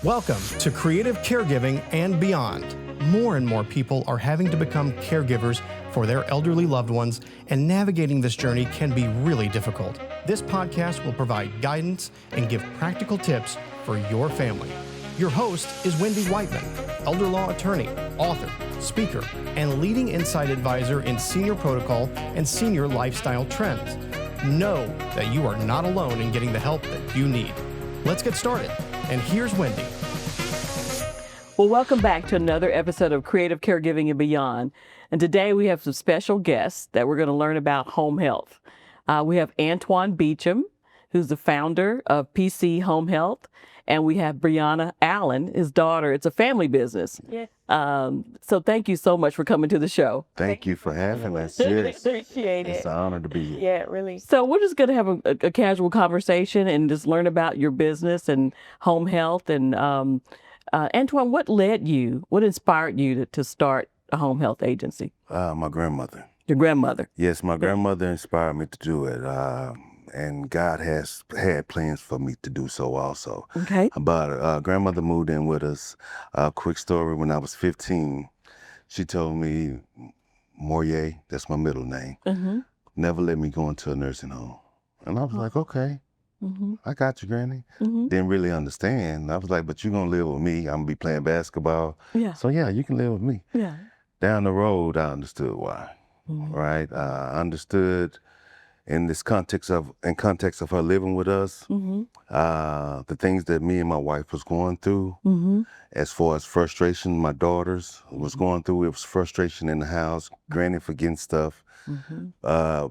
Welcome to Creative Caregiving and Beyond. More and more people are having to become caregivers for their elderly loved ones, and navigating this journey can be really difficult. This podcast will provide guidance and give practical tips for your family. Your host is Wendy Whiteman, elder law attorney, author, speaker, and leading insight advisor in senior protocol and senior lifestyle trends. Know that you are not alone in getting the help that you need. Let's get started. And here's Wendy. Well, welcome back to another episode of Creative Caregiving and Beyond. And today we have some special guests that we're going to learn about home health. We have Antoine Beachum, who's the founder of PC Home Health. And we have Bryunna Allen, his daughter. It's a family business. Yeah. So thank you so much for coming to the show. Thank you for having us. Yes. Appreciate it. It's an honor to be here. Yeah, really. So we're just going to have a casual conversation and just learn about your business and home health. And Antoine, what inspired you to start a home health agency? My grandmother. Your grandmother? Yes, my grandmother inspired me to do it. And God has had plans for me to do so also. Okay. But grandmother moved in with us. Quick story, when I was 15, she told me, Moyer, that's my middle name, never let me go into a nursing home. And I was like, okay, I got you, Granny. Didn't really understand. I was like, but you're going to live with me. I'm going to be playing basketball. Yeah. So yeah, you can live with me. Yeah. Down the road, I understood why, right? I understood in context of her living with us, the things that me and my wife was going through, as far as frustration my daughters was going through. It was frustration in the house, Granny forgetting stuff,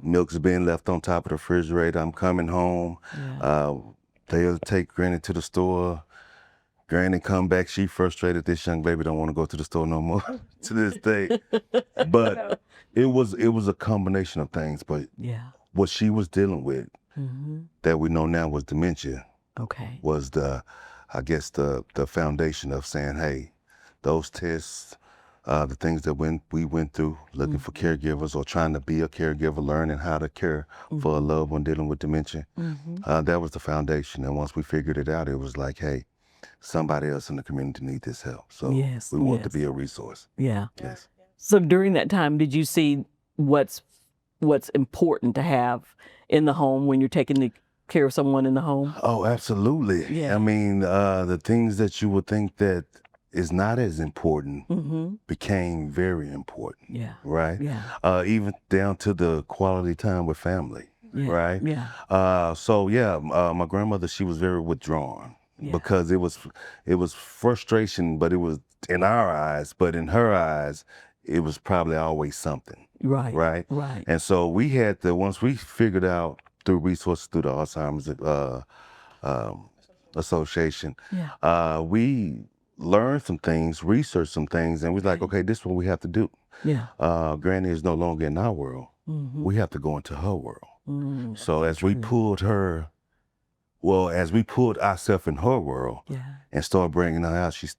milk's being left on top of the refrigerator. I'm coming home, they'll take Granny to the store. Granny come back, she frustrated. This young baby don't want to go to the store no more to this day. But it was a combination of things. But what she was dealing with, that we know now was dementia, was the foundation of saying, hey, those tests, the things that we went through, looking for caregivers or trying to be a caregiver, learning how to care for a loved one dealing with dementia, that was the foundation. And once we figured it out, it was like, hey, somebody else in the community needs this help. So we want to be a resource. Yeah. Yes. So during that time, did you see what's important to have in the home when you're taking care of someone in the home? Oh, absolutely. Yeah. I mean, the things that you would think that is not as important became very important. Yeah. Right? Yeah. Even down to the quality time with family. Yeah. Right? Yeah. My grandmother, she was very withdrawn because it was frustration, but it was in our eyes, but in her eyes, it was probably always something. Right. Right. Right. And so we had to, once we figured out through resources through the Alzheimer's Association, we learned some things, researched some things, and we was like, okay, this is what we have to do. Yeah. Granny is no longer in our world. We have to go into her world. So as we pulled ourselves in her world and started bringing her out, she's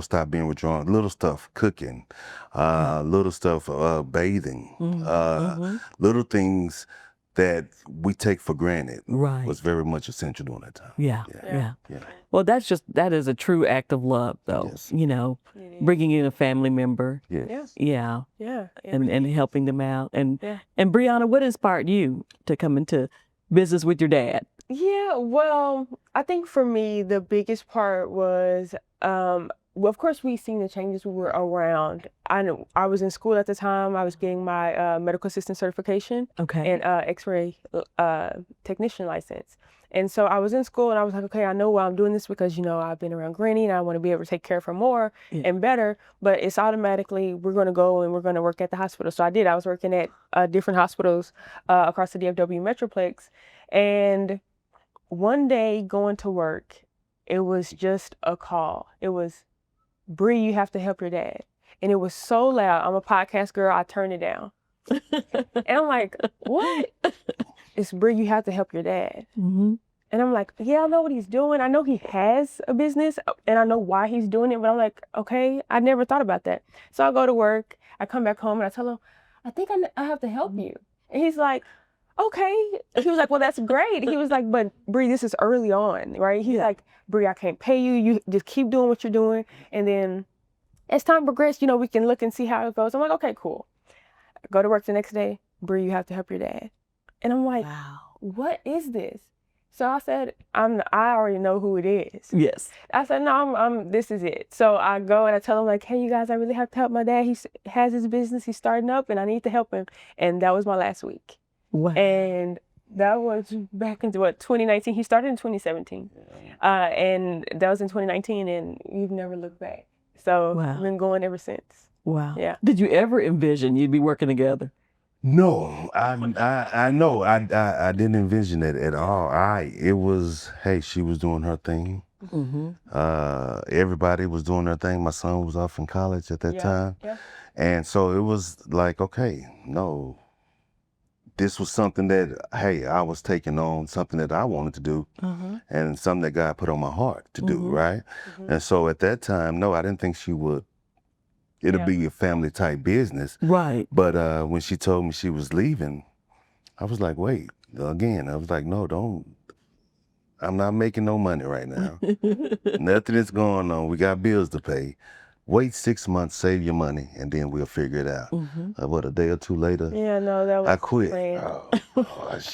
stop being withdrawn. Little stuff, cooking, little stuff, bathing, little things that we take for granted was very much essential during that time. Yeah. Well, that is a true act of love, though. Yes. Bringing in a family member. Yes. Yeah. Yeah. And helping them out. And Bryunna, what inspired you to come into business with your dad? Yeah, well, I think for me, the biggest part was, well, of course, we seen the changes we were around. I was in school at the time. I was getting my medical assistant certification and X-ray technician license. And so I was in school and I was like, okay, I know why I'm doing this because, I've been around Granny and I want to be able to take care of her more and better. But it's automatically, we're going to go and we're going to work at the hospital. So I did. I was working at different hospitals across the DFW Metroplex. And one day going to work, it was just a call. It was, Bree, you have to help your dad. And it was so loud. I'm a podcast girl. I turned it down. And I'm like, what? It's Bree, you have to help your dad. And I'm like, yeah, I know what he's doing. I know he has a business and I know why he's doing it. But I'm like, okay, I never thought about that. So I go to work. I come back home and I tell him, I think I have to help you. And he's like, okay. He was like, well, that's great. He was like, but Bree, this is early on, right? He's like, Bree, I can't pay you. You just keep doing what you're doing. And then as time progressed, you know, we can look and see how it goes. I'm like, okay, cool. I go to work the next day. Bree, you have to help your dad. And I'm like, Wow. what is this? So I said, I already know who it is. Yes. I said, no, this is it. So I go and I tell him like, hey, you guys, I really have to help my dad. He has his business. He's starting up and I need to help him. And that was my last week. Wow. And that was back into 2019. He started in 2017. And that was in 2019 and we've never looked back. So I've been going ever since. Wow. Yeah. Did you ever envision you'd be working together? No, I know I didn't envision it at all. It was, hey, she was doing her thing. Everybody was doing their thing. My son was off in college at that time. Yeah. And so it was like, okay, no, this was something that, hey, I was taking on, something that I wanted to do and something that God put on my heart to do, right? And so at that time, no, I didn't think she would. It'll be a family type business. Right. But when she told me she was leaving, I was like, wait, again, I was like, no, I'm not making no money right now. Nothing is going on. We got bills to pay. Wait 6 months, save your money, and then we'll figure it out. What, a day or two later? Yeah, no, that was I quit.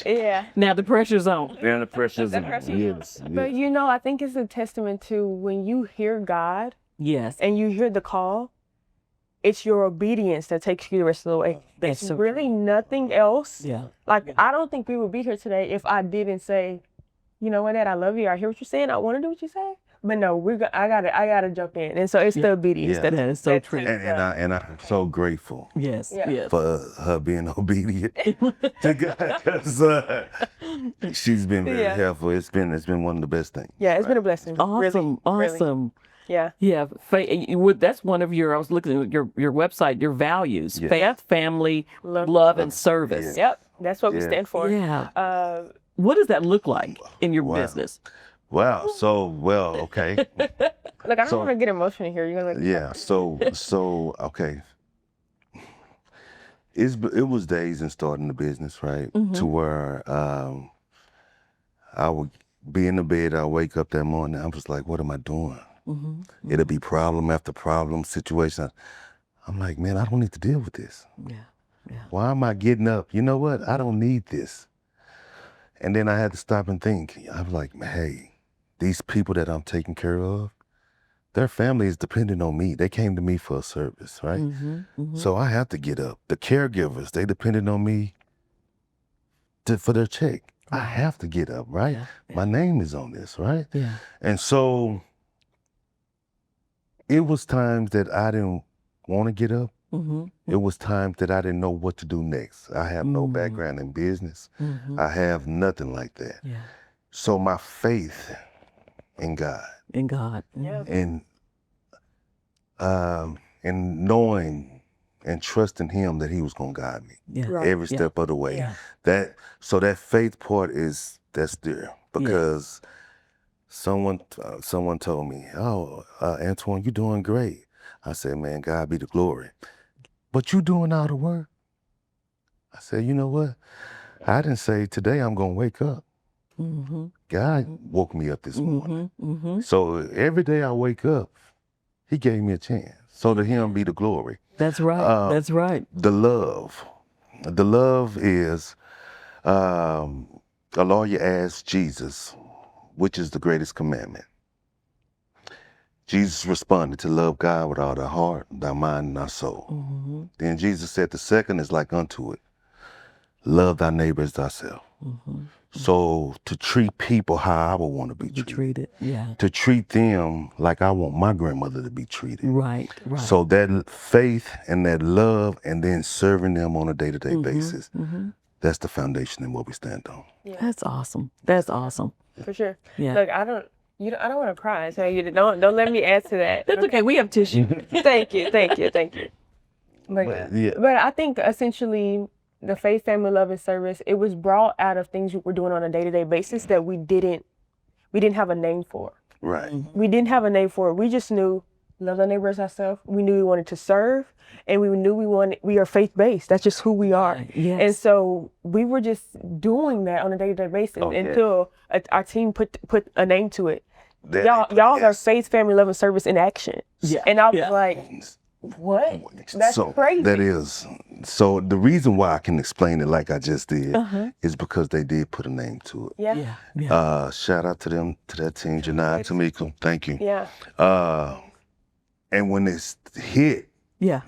Yeah. Now the pressure's on. Yeah, the pressure's on. Yes. But you know, I think it's a testament to when you hear God Yes. and you hear the call, it's your obedience that takes you the rest of the way. That's It's so really nothing else. Yeah. Like, I don't think we would be here today if I didn't say, you know what, Dad, I love you. I hear what you're saying. I want to do what you say. But no, I gotta jump in. And so it's the obedience Yeah. that That is so true. And I'm so grateful Yes. Yeah. Yes. for her being obedient to God, because she's been very helpful. It's been one of the best things. Yeah, it's been a blessing. Awesome. Really. Awesome. Yeah. Yeah, that's one of your, I was looking at your website, your values, faith, family, love, and service. Yep. That's what we stand for. Yeah. What does that look like in your business? Wow. So, okay. Look, I don't want to get emotional here. You're gonna Yeah. So, okay. It was days in starting the business, right? To where I would be in the bed, I'd wake up that morning, I was like, what am I doing? It'll be problem after problem, situation. I'm like, man, I don't need to deal with this. Yeah. Why am I getting up? You know what? I don't need this. And then I had to stop and think. I was like, hey, these people that I'm taking care of, their family is dependent on me. They came to me for a service, right? So I have to get up. The caregivers, they depended on me for their check. I have to get up, right? My name is on this, right? Yeah. And so it was times that I didn't want to get up. It was times that I didn't know what to do next. I have no background in business. I have nothing like that. Yeah. So my faith in God. In God. And knowing and trusting Him that He was gonna guide me every step of the way. Yeah. That faith part that's there because someone told me, "Oh, Antoine, you're doing great." I said, "Man, God be the glory." But you doing all the work. I said, you know what? I didn't say today I'm gonna wake up. God woke me up this morning. So every day I wake up, He gave me a chance. So to Him be the glory. That's right. That's right. The love is, a lawyer asked Jesus, which is the greatest commandment? Jesus responded to love God with all thy heart, thy mind, and thy soul. Then Jesus said the second is like unto it. Love thy neighbor as thyself. So to treat people how I would want to be treated. To treat them like I want my grandmother to be treated. Right. So that faith and that love and then serving them on a day-to-day basis, that's the foundation and what we stand on. That's awesome. That's awesome. For sure. Yeah. Look, I don't want to cry. So you don't let me add to that. That's okay. We have tissue. Thank you. But I think essentially the faith, family, love, and service, it was brought out of things we're doing on a day-to-day basis that we didn't have a name for. Right. We didn't have a name for it. We just knew loved our neighbors ourselves. We knew we wanted to serve, and we knew we are faith-based. That's just who we are. Yes. And so we were just doing that on a day-to-day basis until our team put a name to it. Y'all are faith, family, love, and service in action. Yeah. And I was like, what? That's crazy. That is. So the reason why I can explain it like I just did is because they did put a name to it. Yeah. Shout out to them, to that team, Janai, Tamika. Thank you. Yeah. And when it hit, Yeah.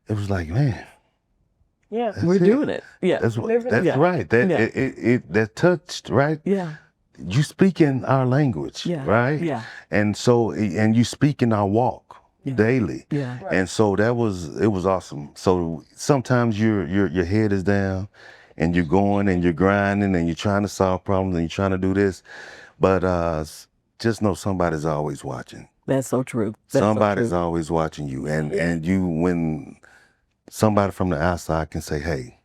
it was like, man. Yeah. We're doing it. Yeah. That's Yeah. right. That Yeah. that touched, right? Yeah. You speak in our language, right? Yeah. And so, and you speak in our walk daily. Yeah. Right. And so it was awesome. So sometimes your head is down and you're going and you're grinding and you're trying to solve problems and you're trying to do this. But just know somebody's always watching. That's so true. Somebody's always watching you. And you, when somebody from the outside can say, hey,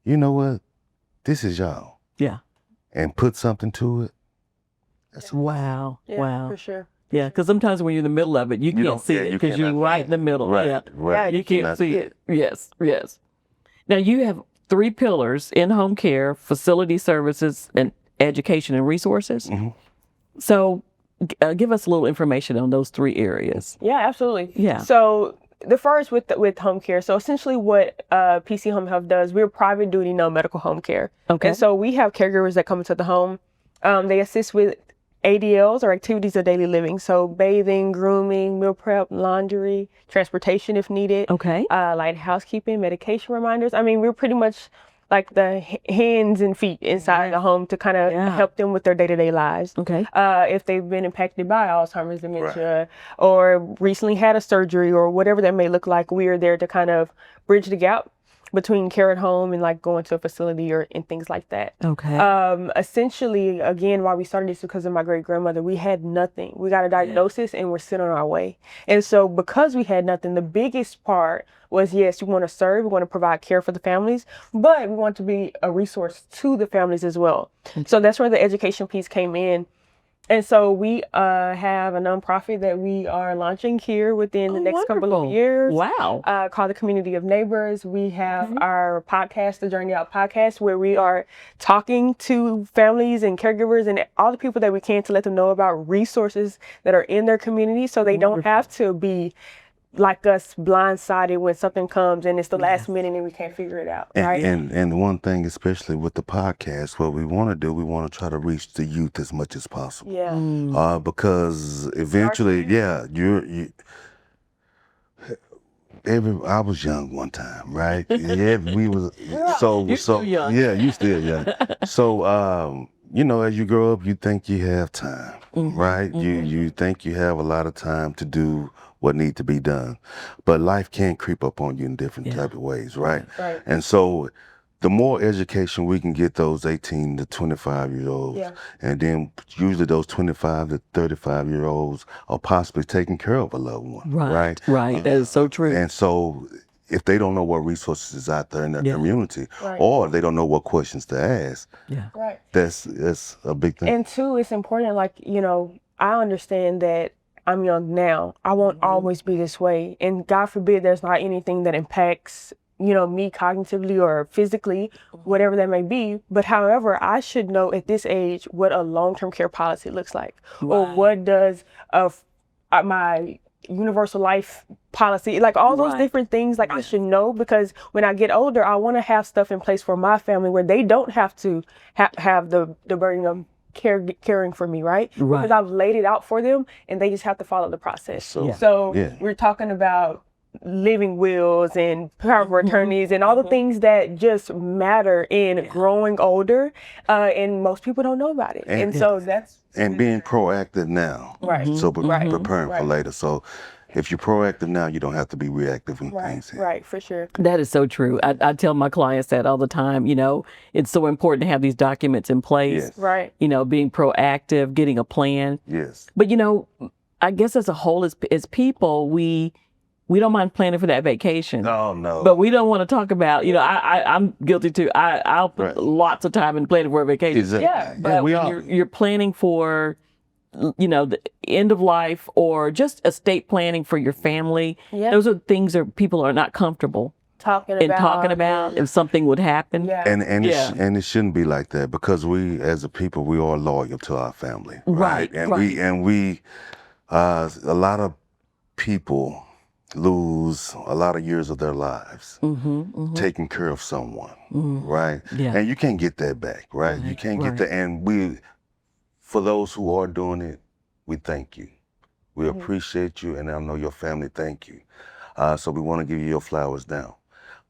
you know what? This is y'all. Yeah. And put something to it. Wow. Yeah, Wow. for sure. Yeah, because sometimes when you're in the middle of it, you can't see it because you're right in the middle. Right, Yeah. right. Yeah, you can't see it. Yes, yes. Now you have 3 pillars in home care: facility services, and education and resources. Mhm. So give us a little information on those 3 areas. Yeah, absolutely. Yeah. So the first with home care. So essentially what PC Home Health does, we're private duty, no medical home care. Okay. And so we have caregivers that come into the home. They assist with ADLs, or activities of daily living. So bathing, grooming, meal prep, laundry, transportation if needed. Okay. Light housekeeping, medication reminders. I mean, we're pretty much like the hands and feet inside the home to kind of help them with their day-to-day lives. Okay. If they've been impacted by Alzheimer's, dementia, or recently had a surgery, or whatever that may look like, we are there to kind of bridge the gap between care at home and like going to a facility and things like that. Okay. Essentially, again, why we started this because of my great grandmother. We had nothing. We got a diagnosis and we're sitting on our way. And so because we had nothing, the biggest part was, yes, we want to serve, we want to provide care for the families, but we want to be a resource to the families as well. So that's where the education piece came in. And so we have a nonprofit that we are launching here within the next couple of years. Wow. Called the Community of Neighbors. We have our podcast, the Journey Out podcast, where we are talking to families and caregivers and all the people that we can to let them know about resources that are in their community, so they don't have to be like us, blindsided when something comes and it's the last minute and we can't figure it out, right? And one thing, especially with the podcast, what we want to do, we want to try to reach the youth as much as possible. Yeah. Because eventually, I was young one time, right? Yeah, we was You're still young. Yeah, you still young. So you know, as you grow up, you think you have time, right? You think you have a lot of time to do what need to be done, but life can creep up on you in different type of ways, right? Right. And so the more education we can get those 18 to 25-year-olds, and then usually those 25 to 35-year-olds are possibly taking care of a loved one, right? Right. That is so true. And so if they don't know what resources is out there in their community, or they don't know what questions to ask, Right. that's a big thing. And 2, it's important, like, you know, I understand that I'm young now. I won't always be this way. And God forbid there's not anything that impacts, you know, me cognitively or physically, whatever that may be. But however, I should know at this age what a long-term care policy looks like, or what does my universal life policy, like all those different things, like I should know, because when I get older, I want to have stuff in place for my family where they don't have to have the burden of caring for me, right? Because I've laid it out for them and they just have to follow the process. So we're talking about living wills and power of attorneys and all the things that just matter in growing older, and most people don't know about it. And so that's being proactive now, so preparing for later. So if you're proactive now, you don't have to be reactive when things happen. Right, for sure. That is so true. I tell my clients that all the time. You know, it's so important to have these documents in place. Yes. Right. You know, being proactive, getting a plan. Yes. But you know, I guess as a whole, as people, we don't mind planning for that vacation. Oh no. But we don't want to talk about. You know, I'm guilty too. I'll put lots of time in planning for a vacation. Exactly. Yeah. But we when are. you're planning for the end of life or just estate planning for your family. Yeah. Those are things that people are not comfortable talking about if something would happen. Yeah. And it shouldn't be like that, because we as a people, we are loyal to our family, right? And we a lot of people lose a lot of years of their lives taking care of someone, right? Yeah. And you can't get that back, right? You can't get that. And for those who are doing it, we thank you. We appreciate you, and I know your family thank you. So we want to give you your flowers now.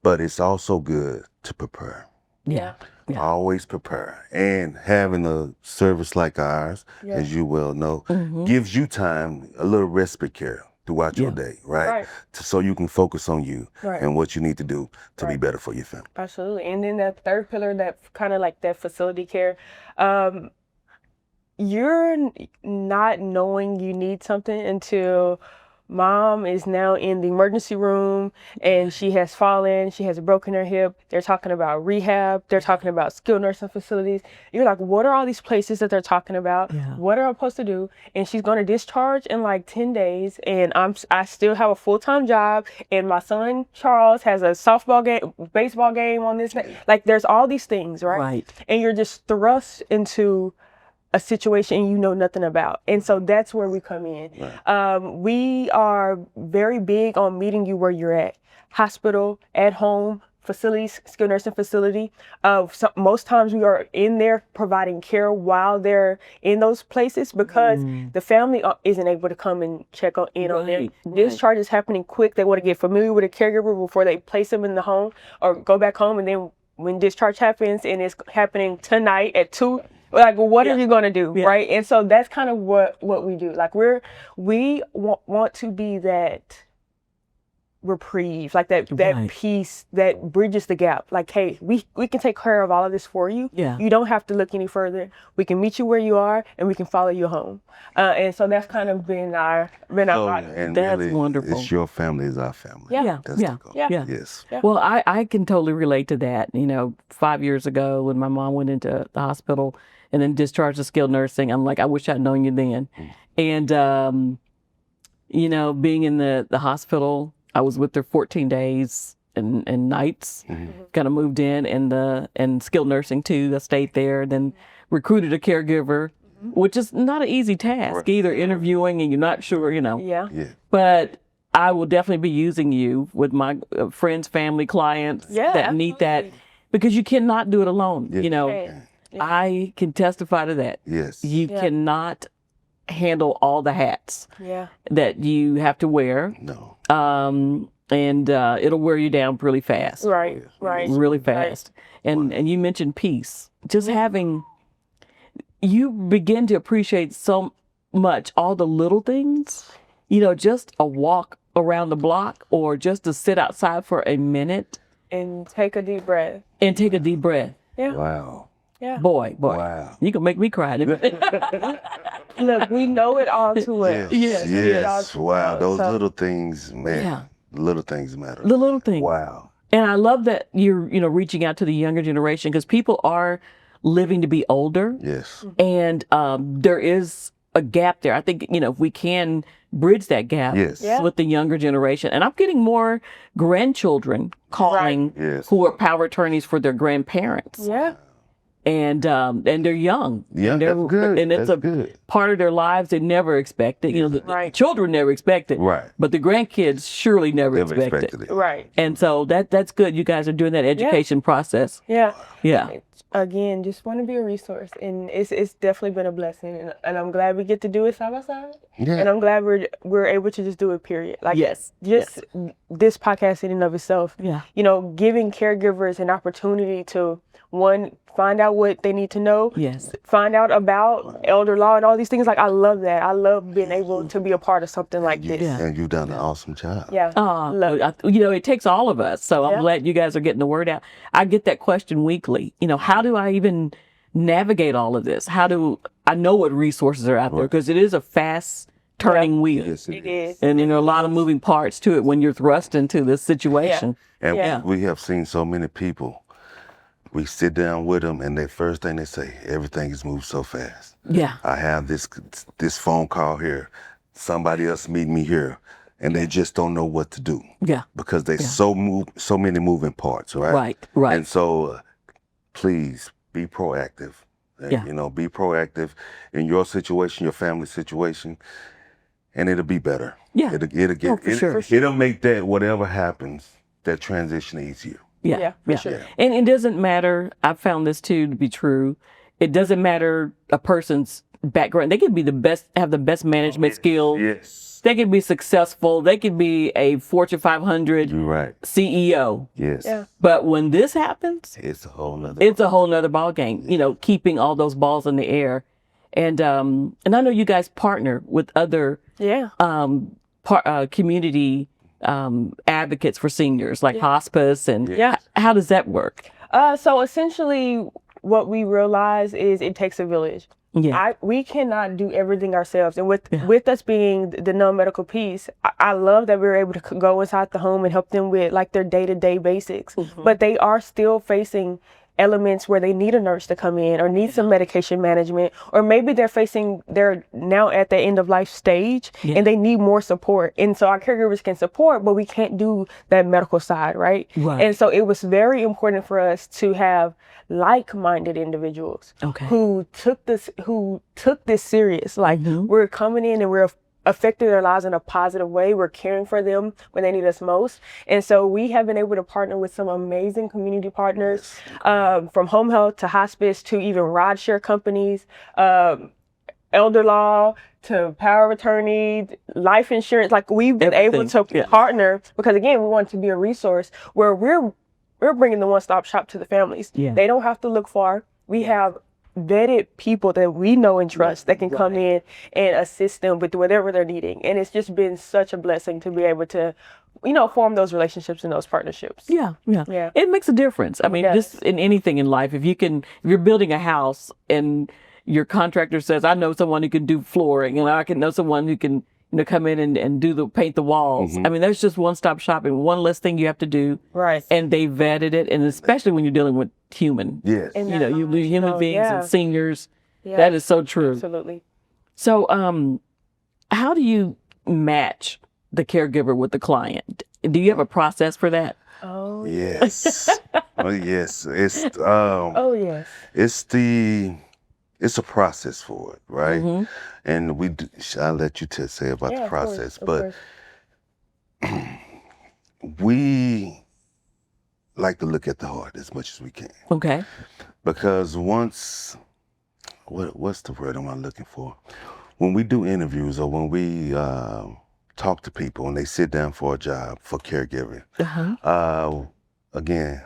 But it's also good to prepare. Yeah. Always prepare. And having a service like ours, as you well know, gives you time, a little respite care throughout your day, right? So you can focus on you and what you need to do to be better for your family. Absolutely. And then that third pillar, that kind of like that facility care, you're not knowing you need something until mom is now in the emergency room and she has fallen, she has broken her hip. They're talking about rehab. They're talking about skilled nursing facilities. You're like, what are all these places that they're talking about? Yeah. What are I supposed to do? And she's going to discharge in like 10 days. And I still have a full-time job. And my son, Charles, has a softball game, baseball game on this. Like there's all these things, right? Right. And you're just thrust into a situation you know nothing about. And so that's where we come in. We are very big on meeting you where you're at. Hospital, at home, facilities, skilled nursing facility. Most times we are in there providing care while they're in those places, because the family isn't able to come and check in on them. Discharge is happening quick. They want to get familiar with a caregiver before they place them in the home or go back home. And then when discharge happens and it's happening tonight at 2, like, well, what are you going to do, right? And so that's kind of what we do. Like we want to be that reprieve, like that piece that bridges the gap. Like, hey, we can take care of all of this for you. Yeah. You don't have to look any further. We can meet you where you are, and we can follow you home. And so that's kind of been our motto. And That's really, wonderful. it's your family is our family. Yeah. That's the goal. Yes. Yeah. Well, I can totally relate to that. 5 years ago when my mom went into the hospital and then discharged to skilled nursing, I'm like, I wish I'd known you then. And, being in the hospital, I was with her 14 days and nights, kind of moved in and skilled nursing too. I stayed there, then recruited a caregiver, which is not an easy task, either interviewing and you're not sure, Yeah. But I will definitely be using you with my friends, family, clients that need that, because you cannot do it alone. I can testify to that. Yes. You cannot handle all the hats that you have to wear. No. And it'll wear you down really fast. Right. Really fast. And you mentioned peace. Just having, you begin to appreciate so much all the little things, just a walk around the block or just to sit outside for a minute. And take a deep breath. Yeah. Wow. Yeah. Boy. Wow. You can make me cry. Look, we know it all too well. Yes. Wow. Those little things, man. Yeah. Little things matter. The little things. Wow. And I love that you're, reaching out to the younger generation, because people are living to be older. Yes. And there is a gap there. I think, if we can bridge that gap with the younger generation. And I'm getting more grandchildren calling who are power attorneys for their grandparents. Yeah. And they're young. Yeah, and they're, that's good. And it's good. Part of their lives they never expected. The children never expected. Right. But the grandkids surely never expected it. Right. And so that's good. You guys are doing that education process. Yeah. Yeah. Again, just want to be a resource, and it's definitely been a blessing, and I'm glad we get to do it side by side. Yeah. And I'm glad we're able to just do it. Period. Like this podcast in and of itself. Yeah. Giving caregivers an opportunity to find out what they need to know. Yes. Find out about elder law and all these things. Like, I love that. I love being able to be a part of something like this. Yeah. And you've done an awesome job. Yeah. It takes all of us. So I'm glad you guys are getting the word out. I get that question weekly. How do I even navigate all of this? How do I know what resources are out there? Because it is a fast turning wheel. Yes, it is. And there are a lot of moving parts to it when you're thrust into this situation. And we have seen so many people We sit down with them, and the first thing they say, everything has moved so fast. Yeah. I have this phone call here, somebody else meet me here, and they just don't know what to do. Yeah. Because they so many moving parts, right? Right. Right. And so, please be proactive. Yeah. You know, be proactive in your situation, your family situation, and it'll be better. Yeah. It'll make that whatever happens, that transition easier. Yeah. for sure. And it doesn't matter. I've found this too to be true. It doesn't matter a person's background. They could be have the best management skills. Yes. They could be successful. They could be a Fortune 500 You're right. CEO. Yes. Yeah. But when this happens, It's a whole nother. it's a whole nother ball game. You know, keeping all those balls in the air, and I know you guys partner with other Yeah. community advocates for seniors, like hospice, and Yeah. how does that work? So essentially, what we realize is it takes a village. Yeah. We cannot do everything ourselves, and with us being the non-medical piece, I love that we're able to go inside the home and help them with like their day-to-day basics. But they are still facing elements where they need a nurse to come in or need some medication management, or maybe they're now at the end of life stage and they need more support. And so our caregivers can support, but we can't do that medical side, right? Right. And so it was very important for us to have like-minded individuals who took this serious. Like we're coming in and we're affecting their lives in a positive way. We're caring for them when they need us most. And so we have been able to partner with some amazing community partners, from home health to hospice to even rideshare companies, elder law to power of attorney, life insurance. Like we've been able to partner because again, we want to be a resource where we're bringing the one-stop shop to the families. Yeah. They don't have to look far. We have vetted people that we know and trust that can come in and assist them with whatever they're needing. And it's just been such a blessing to be able to, form those relationships and those partnerships. Yeah. Yeah. It makes a difference. I mean, just in anything in life, if you're building a house and your contractor says, I know someone who can do flooring, and I can know someone who can come in and paint the walls. I mean, there's just one-stop shopping, one less thing you have to do. Right. And they vetted it, and especially when you're dealing with human. Yes. And You lose human beings and seniors. Yeah. That is so true. Absolutely. So, how do you match the caregiver with the client? Do you have a process for that? Oh, Yes. Oh, yes. It's oh, yes. it's a process for it, right? And I'll let you say about the process, but we like to look at the heart as much as we can. Okay. Because what's the word am I looking for? When we do interviews or when we talk to people and they sit down for a job for caregiving, again,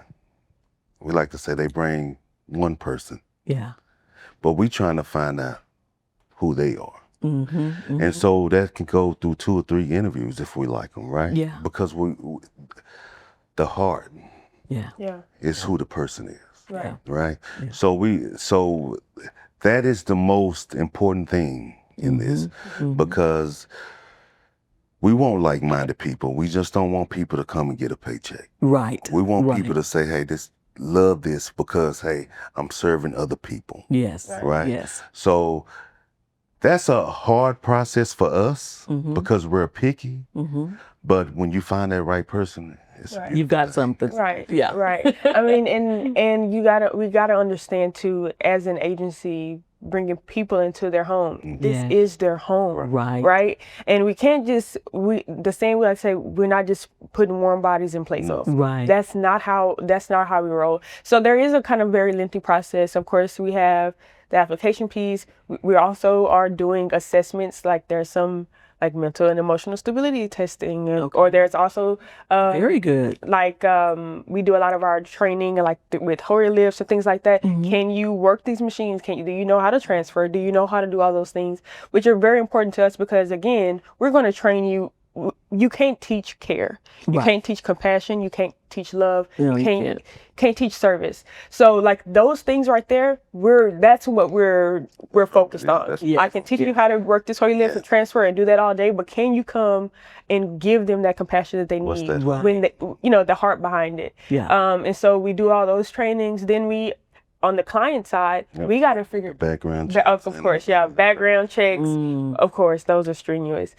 we like to say they bring one person. Yeah. But we trying to find out who they are. And so that can go through 2 or 3 interviews if we like them, right? Yeah. Because the heart is who the person is. Right. Right? Yeah. So that is the most important thing in this, because we want like-minded people. We just don't want people to come and get a paycheck. Right. We want people to say, hey, love this because, hey, I'm serving other people. Yes. Right? Yes. So that's a hard process for us because we're picky. But when you find that right person, you've got something. Right. Yeah. Right. I mean, and we gotta understand too, as an agency, bringing people into their home. This is their home. Right. Right. And we can't just the same way I say we're not just putting warm bodies in places. Right. That's not how we roll. So there is a kind of very lengthy process. Of course, we have the application piece. We also are doing assessments. Like there's some like mental and emotional stability testing, or there's also very good. Like we do a lot of our training, like with Hoyer lifts and things like that. Can you work these machines? Do you know how to transfer? Do you know how to do all those things, which are very important to us because again, we're going to train you you can't teach care. You Right. can't teach compassion. You can't teach love. No, you can't can't. can't teach service. So like those things right there, that's what we're focused on. that's- Yes, I can teach you how to work this holy lift and transfer and do that all day, but can you come and give them that compassion that they What's need that? Right. when they, the heart behind it. Yeah. And so we do all those trainings. Then we, on the client side, we got to figure Background Of checks course, yeah. Background checks, of course, those are strenuous.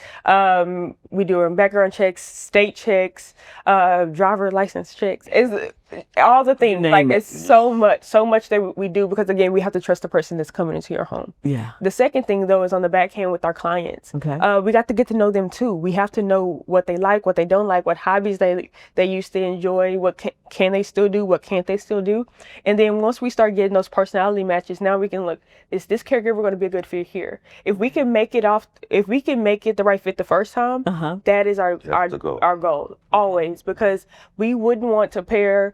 We do background checks, state checks, driver license checks. It's all the things. name Like it. it's so much that we do because again, we have to trust the person that's coming into your home. Yeah. The second thing though is on the backhand with our clients. Okay. We got to get to know them too. We have to know what they like, what they don't like, what hobbies they used to enjoy, what can they still do, what can't they still do. And then once we start getting those personality matches, now we can look, is this caregiver going to be a good fit here? If we can make it the right fit the first time, that is our the goal. our goal always, because we wouldn't want to pair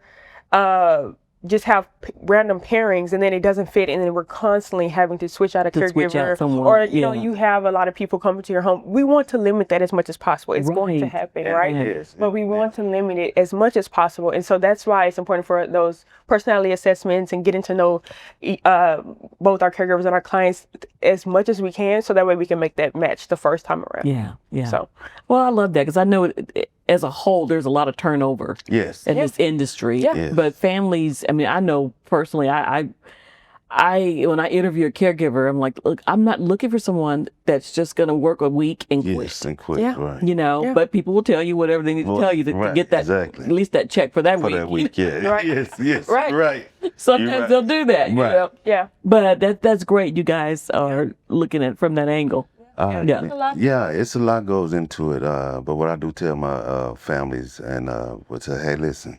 just have random pairings and then it doesn't fit and then we're constantly having to switch out a To switch caregiver out someone, or yeah. you have a lot of people coming to your home. We want to limit that as much as possible. It's going to Right. happen, Yeah, right? it is. But we want to limit it as much as possible, and so that's why it's important for those personality assessments and getting to know both our caregivers and our clients as much as we can, so that way we can make that match the first time around. Yeah. Yeah. So Well, I love that because I know as a whole, there's a lot of turnover Yes. in this industry. Yeah. Yes. But families, I mean, I know personally, I when I interview a caregiver, I'm like, look, I'm not looking for someone that's just going to work a week and quit. Yes, and quit. Yeah. Right. You know, Yeah. but people will tell you whatever they need to Well, tell you to right, get that, exactly. at least that check for that For week. that week, yeah. Right. Yes, Right. right. Sometimes You're right. they'll do that. You Right. know? yeah. But that's great. You guys are looking at it from that angle. Yeah. Yeah, it's a lot goes into it. But what I do tell my families and would say, hey, listen,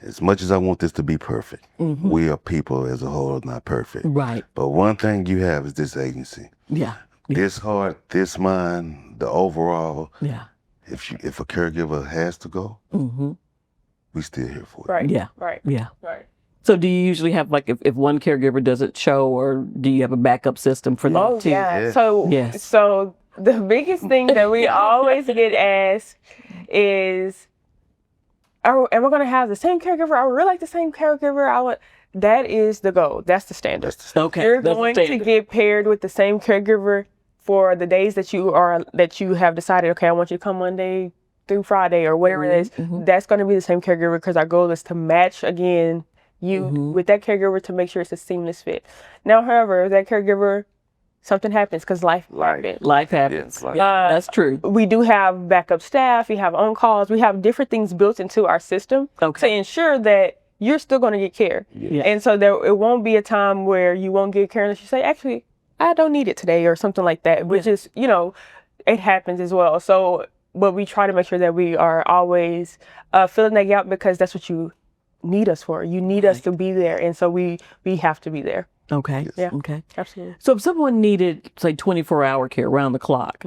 as much as I want this to be perfect, we are people as a whole not perfect. Right. But one thing you have is this agency. Yeah. This heart, this mind, the overall. Yeah. If a caregiver has to go, we still here for it. Right. Yeah. Right. Yeah. Right. So do you usually have like if one caregiver doesn't show, or do you have a backup system for that Oh too? yeah. Yes. So Yes. so the biggest thing that we always get asked is, am I going to have the same caregiver? I would really like the same caregiver. That is the goal. That's the standard. That's the Okay. You're that's going to standard. get paired with the same caregiver for the days that you have decided. Okay, I want you to come Monday through Friday or whatever it is. That's going to be the same caregiver because our goal is to match again you with that caregiver to make sure it's a seamless fit. Now, however, if that caregiver, something happens because life happens. Life happens. Yes, life. Yeah, that's true. We do have backup staff. We have on calls. We have different things built into our system to Okay. ensure that you're still going to get care. Yeah. And so it won't be a time where you won't get care unless you say, actually, I don't need it today or something like that, which is, it happens as well. So, but we try to make sure that we are always filling that gap because that's what you need us for. You need us to be there. And so we have to be there. Okay. Yeah. Okay. Absolutely. So if someone needed, say, 24-hour care around the clock,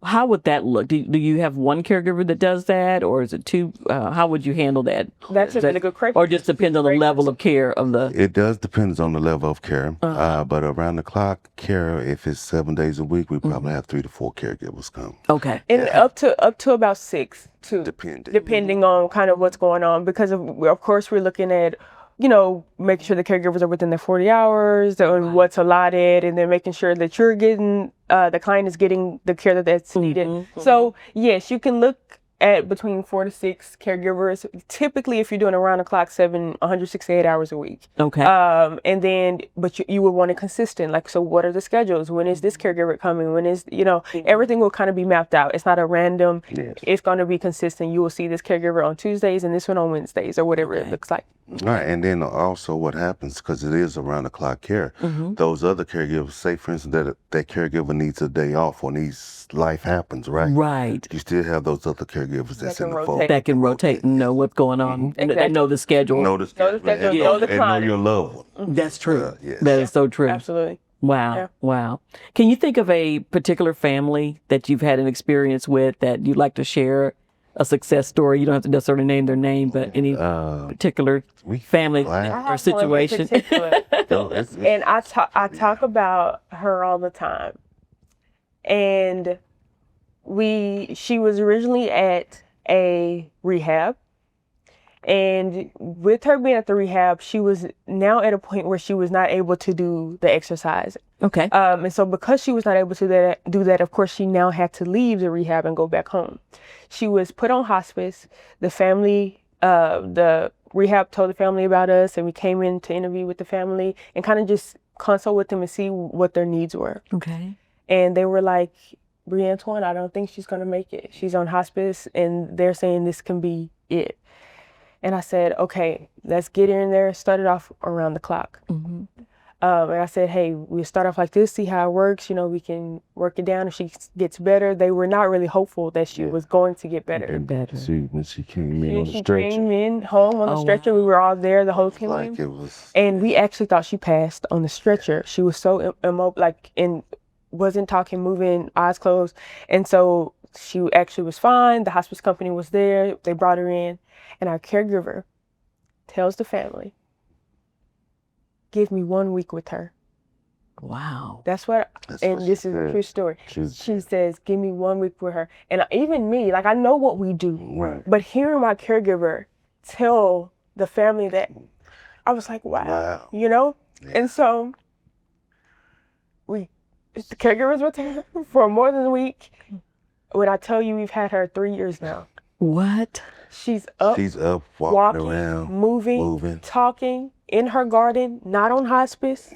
how would that look? Do you have one caregiver that does that, or is it two? How would you handle that? That's a really good question. Or just depends on the level of care of the. It does depend on the level of care. But around the clock care, if it's 7 days a week, we probably have 3 to 4 caregivers come. Okay. And up to about 6 too. Depending. On kind of what's going on, because of course we're looking at making sure the caregivers are within their 40 hours and what's allotted, and then making sure that you're getting the client is getting the care that's needed. So yes, you can look at between 4 to 6 caregivers. Typically, if you're doing around the clock 168 hours a week. Okay. And then, but you would want it consistent. Like, so what are the schedules? When is this caregiver coming? When is, everything will kind of be mapped out. It's not a random, it's going to be consistent. You will see this caregiver on Tuesdays and this one on Wednesdays or whatever it looks like. Right, and then also what happens, because it is around the clock care, those other caregivers, say for instance that caregiver needs a day off or needs life happens, right? Right. You still have those other caregivers that's can in the rotate. fold. That can rotate and know what's going on. They Exactly. know the schedule. Know the schedule, schedule, and know the and know client. your loved one. That's true. Yes. That is so true. Absolutely. Wow. Yeah. Wow. Can you think of a particular family that you've had an experience with that you'd like to share a success story? You don't have to necessarily name their name, but any particular family I or situation. No, it's- And I talk about her all the time. And she was originally at a rehab. And with her being at the rehab, she was now at a point where she was not able to do the exercise. Okay. And so because she was not able to do that, of course, she now had to leave the rehab and go back home. She was put on hospice. The family, the rehab told the family about us, and we came in to interview with the family and kind of just consult with them and see what their needs were. Okay. And they were like, Antoine, I don't think she's going to make it. She's on hospice, and they're saying this can be it. And I said, okay, let's get in there. Started off around the clock. Mm-hmm. And I said, hey, we'll start off like this, see how it works. You know, we can work it down. If she gets better, they were not really hopeful that she was going to get better. When she came in on the She stretcher. came in home on the stretcher. Wow. We were all there the whole time. Like it was. And we actually thought she passed on the stretcher. She was so immobile, like, and wasn't talking, moving, eyes closed. And so she actually was fine. The hospice company was there. They brought her in. And our caregiver tells the family, give me 1 week with her. Wow. That's That's and what this she is a said. true story. She She says, give me 1 week with her. And even me, like, I know what we do, Right. but hearing my caregiver tell the family that, I was like, wow. You know? Yeah. And so the caregivers with her for more than a week. When I tell you we've had her 3 years now. What? She's up, walking around, moving, talking in her garden, not on hospice,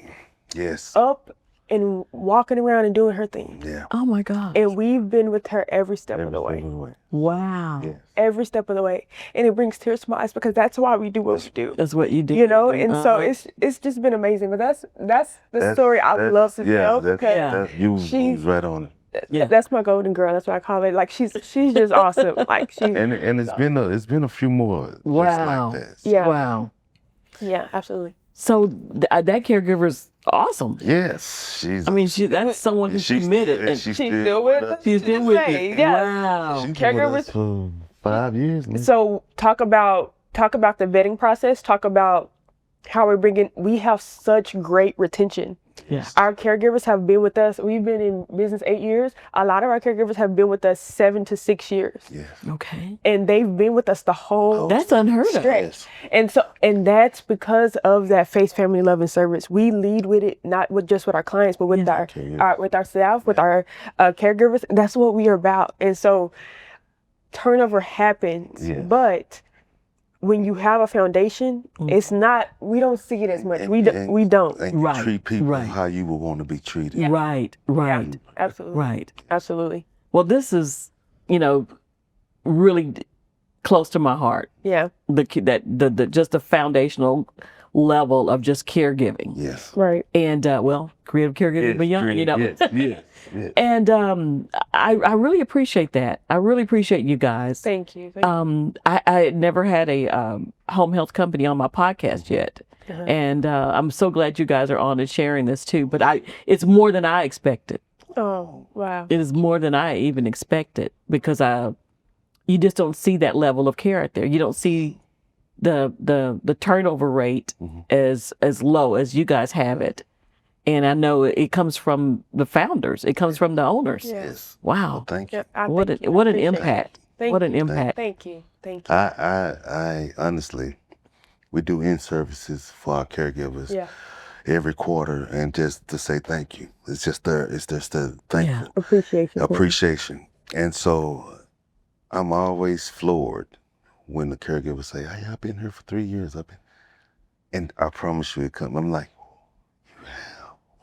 Yes. up and walking around and doing her thing. Yeah. Oh my God. And we've been with her every step of the way. Wow. Yes. Every step of the way. And it brings tears to my eyes because that's why we do what we do. That's what you do. You know, and so it's just been amazing. But that's the story I love to tell because you she's right on it. Yeah. that's my golden girl. That's what I call it. Like she's just awesome. Like she And it's been a few more just Wow. like that. yeah. Wow. Yeah, absolutely. So that caregiver's awesome. Yes, she's. I mean, that's someone who's committed, and she's still with us. she's still with it. Yeah. Wow. She's been with Caregivers- us for 5 years now. So talk about the vetting process. Talk about how we have such great retention. Yeah. Our caregivers have been with us. We've been in business 8 years. A lot of our caregivers have been with us 7 to 6 years. Yes. Okay. And they've been with us the whole That's unheard of. stretch. And that's because of that faith, family, love, and service. We lead with it, not just with our clients, but with our staff, with our caregivers. That's what we are about. And so turnover happens, but when you have a foundation, it's not. We don't see it as much. We don't. And you Right, treat people right. how you would want to be treated. Yeah. Right. Right. Absolutely. Right. Absolutely. Well, this is, really close to my heart. Yeah. The just the foundational level of just caregiving. Yes. Right. And creative caregiving beyond, Yes. And I really appreciate that. I really appreciate you guys. Thank you. I had never had a home health company on my podcast yet. Uh-huh. And I'm so glad you guys are on and sharing this too. But it's more than I expected. Oh, wow. It is more than I even expected because you just don't see that level of care out there. You don't see the turnover rate as low as you guys have it. And I know it comes from the founders. It comes from the owners. Yes. Wow. Thank you. Yeah, What an impact. What an impact. Thank you. Thank you. I honestly, we do in-services for our caregivers Yeah. every quarter, and just to say thank you. It's just the thankful appreciation. And so I'm always floored when the caregivers say, "Hey, I've been here for 3 years. And I promise you it come." I'm like,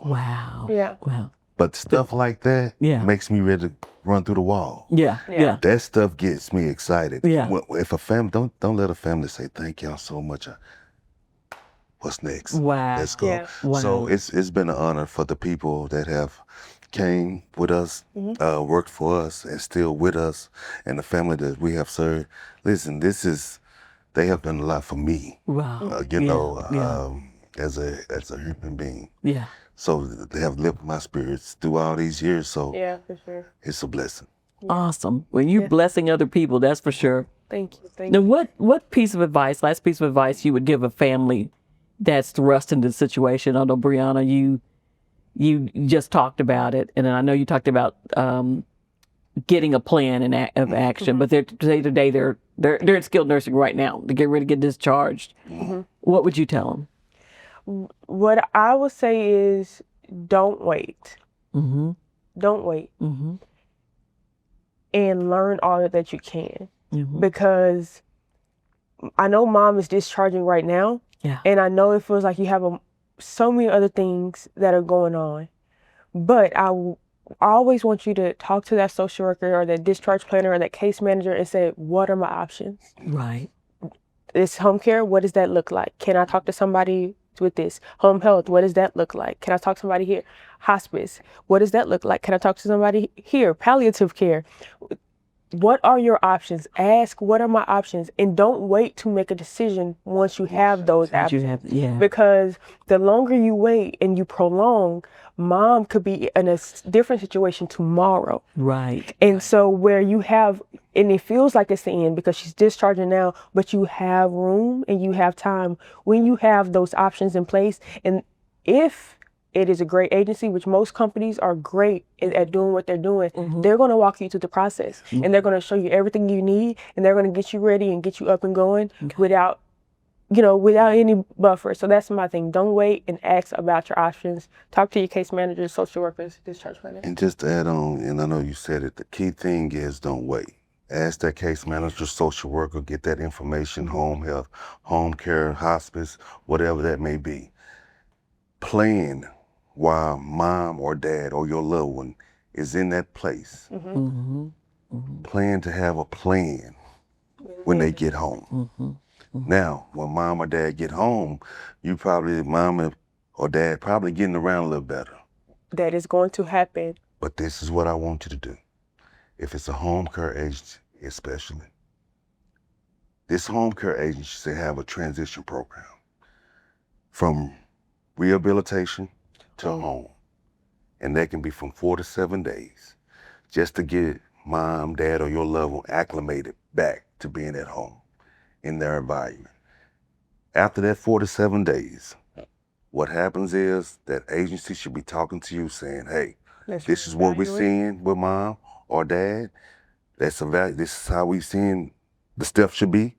Wow. Yeah. Wow. but stuff like that makes me ready to run through the wall. Yeah. Yeah. That stuff gets me excited. Yeah. If a family, don't let a family say, "Thank y'all so much. What's next? Wow. Let's go." Yeah. Wow. So it's been an honor for the people that have came with us, worked for us, and still with us, and the family that we have served. Listen, they have done a lot for me. Wow. As a human being. Yeah. So they have lifted my spirits through all these years. So Yeah, for sure. it's a blessing. Awesome. When you're blessing other people, that's for sure. Thank you. Thank Now, you. what last piece of advice you would give a family that's thrust into the situation? I know, Bryunna, you just talked about it, and I know you talked about getting a plan of action, but day to day they're in skilled nursing right now. They get ready to get discharged. What would you tell them? What I would say is don't wait. Mm-hmm. Don't wait. Mm-hmm. And learn all that you can. Mm-hmm. Because I know mom is discharging right now. Yeah. And I know it feels like you have so many other things that are going on. But I always want you to talk to that social worker or that discharge planner or that case manager and say, what are my options? Right. This home care, what does that look like? Can I talk to somebody with this? Home health, what does that look like? Can I talk to somebody here? Hospice, what does that look like? Can I talk to somebody here? Palliative care. What are your options? Ask, what are my options? And don't wait to make a decision once you have those options. Because the longer you wait and you prolong, mom could be in a different situation tomorrow. Right. And so where you have, and it feels like it's the end because she's discharging now, but you have room and you have time when you have those options in place. And if it is a great agency, which most companies are great at doing what they're doing, they're going to walk you through the process and they're going to show you everything you need and they're going to get you ready and get you up and going without any buffer. So that's my thing. Don't wait and ask about your options. Talk to your case managers, social workers, discharge planners. And just to add on, and I know you said it, the key thing is don't wait. Ask that case manager, social worker, get that information, home health, home care, hospice, whatever that may be. Plan while mom or dad or your loved one is in that place. Plan to have a plan when they get home. Now, when mom or dad get home, mom or dad probably getting around a little better. That is going to happen. But this is what I want you to do. If it's a home care agency, especially, this home care agency should have a transition program from rehabilitation to home. And that can be from 4 to 7 days just to get mom, dad, or your loved one acclimated back to being at home in their environment. After that 4 to 7 days, what happens is that agency should be talking to you saying, hey, this is what we're seeing with mom or dad. This is how we seeing the stuff should be.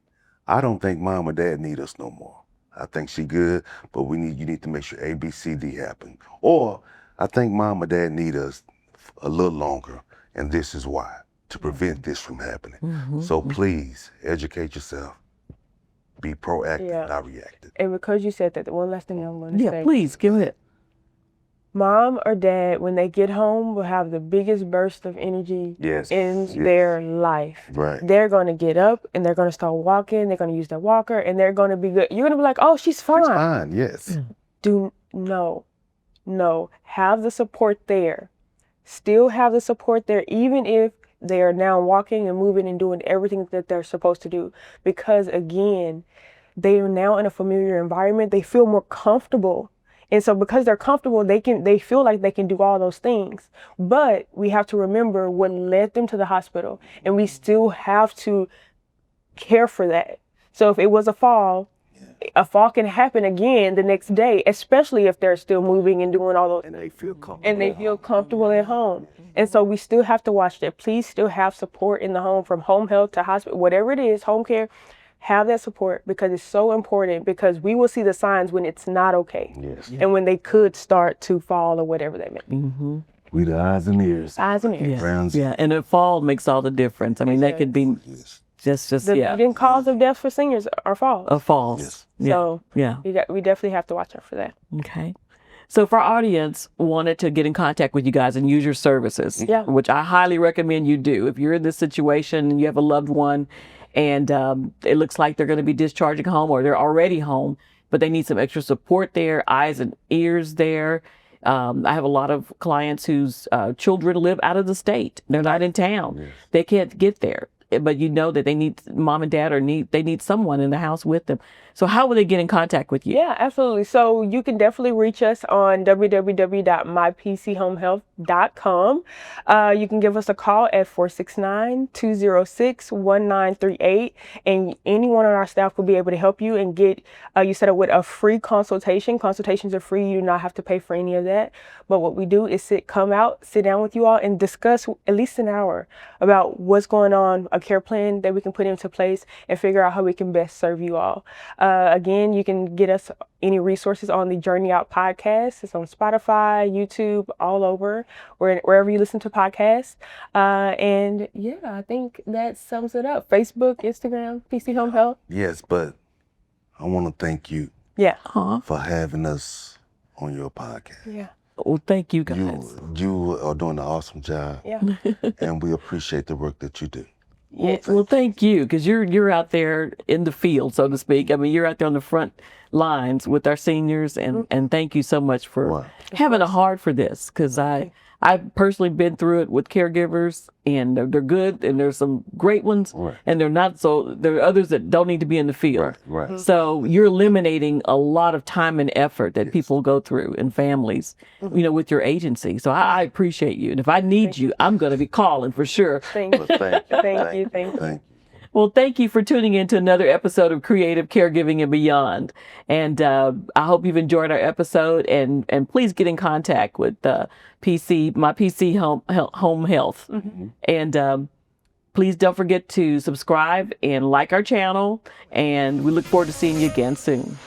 I don't think mom or dad need us no more. I think she good, but you need to make sure A, B, C, D happen. Or I think mom or dad need us a little longer, and this is why, to prevent this from happening. So please educate yourself. Be proactive, not reactive. And because you said that, the one last thing I'm going to say. Yeah, please, give it. Mom or dad, when they get home, will have the biggest burst of energy in their life. Right. They're going to get up and they're going to start walking. They're going to use their walker and they're going to be good. You're going to be like, oh, she's fine. She's fine, yes. No. Have the support there. Still have the support there, even if they are now walking and moving and doing everything that they're supposed to do. Because again, they are now in a familiar environment. They feel more comfortable. And so because they're comfortable, they feel like they can do all those things. But we have to remember what led them to the hospital. And we still have to care for that. So if it was a fall can happen again the next day, especially if they're still moving and doing all those. And they feel comfortable. And they feel comfortable at home. And so we still have to watch that. Please still have support in the home, from home health to hospital, whatever it is, home care. Have that support, because it's so important, because we will see the signs when it's not okay. Yes. And when they could start to fall or whatever they may be. We the eyes and ears. Eyes and ears. Friends. Yeah, and a fall makes all the difference. I mean, that could be just The leading cause of death for seniors are falls. a fall. Yes. Yeah. So we definitely have to watch out for that. Okay. So if our audience wanted to get in contact with you guys and use your services, which I highly recommend you do, if you're in this situation and you have a loved one and it looks like they're going to be discharging home or they're already home, but they need some extra support there, eyes and ears there. I have a lot of clients whose children live out of the state. They're not in town. Yes. They can't get there. But you know that they need mom and dad they need someone in the house with them. So how will they get in contact with you? Yeah, absolutely. So you can definitely reach us on www.mypchomehealth.com. You can give us a call at 469-206-1938, and anyone on our staff will be able to help you and get you set up with a free consultation. Consultations are free. You do not have to pay for any of that. But what we do is sit down with you all and discuss at least an hour about what's going on, a care plan that we can put into place, and figure out how we can best serve you all. Again, you can get us any resources on the Journey Out podcast. It's on Spotify, YouTube, all over, wherever you listen to podcasts. And yeah, I think that sums it up. Facebook, Instagram, PC Home Health. Yes, but I want to thank you Yeah. for having us on your podcast. Yeah. Well, thank you guys. You are doing an awesome job, Yeah. and we appreciate the work that you do. Well, thank you, because you're out there in the field, so to speak. I mean, you're out there on the front lines with our seniors, and thank you so much for having a heart for this, because I've personally been through it with caregivers, and they're good, and there's some great ones, and they're not so. There are others that don't need to be in the field. Right. So you're eliminating a lot of time and effort that people go through and families, with your agency. So I appreciate you, and if I need you, I'm going to be calling for sure. Thank you. Thank you. Well, thank you for tuning in to another episode of Creative Caregiving and Beyond. And I hope you've enjoyed our episode. And please get in contact with my PC Home Health. And please don't forget to subscribe and like our channel. And we look forward to seeing you again soon.